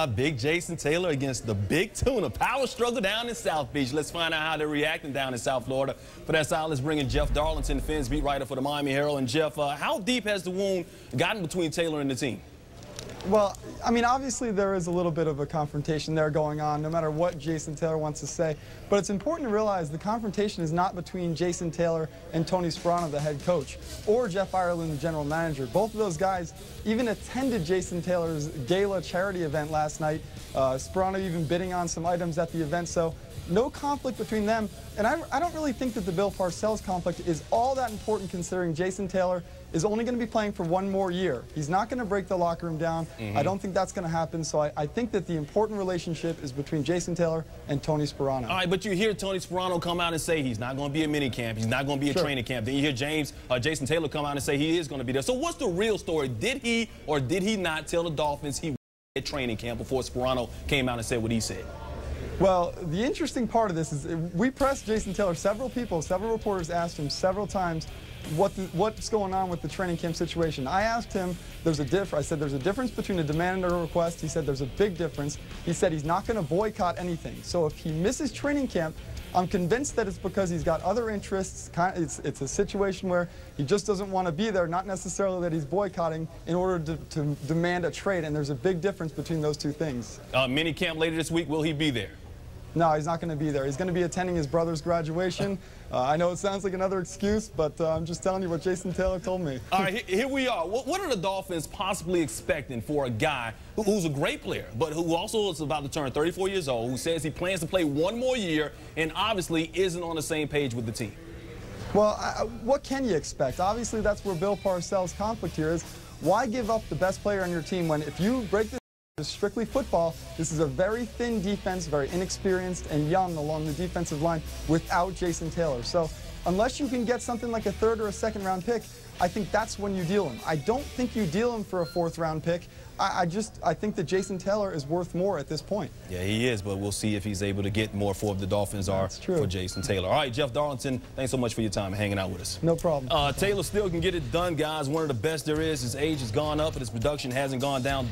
Big Jason Taylor against the Big Tuna. Power struggle down in South Beach. Let's find out how they're reacting down in South Florida. For that side, let's bring in Jeff Darlington, Finn's beat writer for the Miami Herald. And Jeff, how deep has the wound gotten between Taylor and the team? Well, I mean, obviously there is a little bit of a confrontation there going on, no matter what Jason Taylor wants to say. But it's important to realize the confrontation is not between Jason Taylor and Tony Sparano, the head coach, or Jeff Ireland, the general manager. Both of those guys even attended Jason Taylor's gala charity event last night. Sparano even bidding on some items at the event. So no conflict between them. And I don't really think that the Bill Parcells conflict is all that important, considering Jason Taylor is only going to be playing for one more year. He's not going to break the locker room down. I don't think that's going to happen. So I think that the important relationship is between Jason Taylor and Tony Sparano. All right, but you hear Tony Sparano come out and say he's not going to be a mini camp. He's not going to be a training camp. Then you hear Jason Taylor come out and say he is going to be there. So what's the real story? Did he or did he not tell the Dolphins he was at training camp before Sparano came out and said what he said? Well, the interesting part of this is we pressed Jason Taylor. Several reporters asked him several times what's going on with the training camp situation. I asked him, I said there's a difference between a demand and a request. He said there's a big difference. He said he's not going to boycott anything. So if he misses training camp, I'm convinced that it's because he's got other interests. It's a situation where he just doesn't want to be there, not necessarily that he's boycotting in order to demand a trade, and there's a big difference between those two things. Mini camp later this week, will he be there? No, he's not going to be there. He's going to be attending his brother's graduation. I know it sounds like another excuse, but I'm just telling you what Jason Taylor told me. All right, here we are. What are the Dolphins possibly expecting for a guy who's a great player, but who also is about to turn 34 years old, who says he plans to play one more year and obviously isn't on the same page with the team? Well, what can you expect? Obviously, that's where Bill Parcells' conflict here is. Why give up the best player on your team when if you break this strictly football, this is a very thin defense, very inexperienced and young along the defensive line without Jason Taylor. So unless you can get something like a third or a second round pick, I think that's when you deal him. I don't think you deal him for a fourth round pick. I think that Jason Taylor is worth more at this point. Yeah, he is, but we'll see if he's able to get more for what the Dolphins are for Jason Taylor. All right, Jeff Darlington, thanks so much for your time and hanging out with us. No problem. Taylor still can get it done, guys. One of the best there is. His age has gone up, but his production hasn't gone down.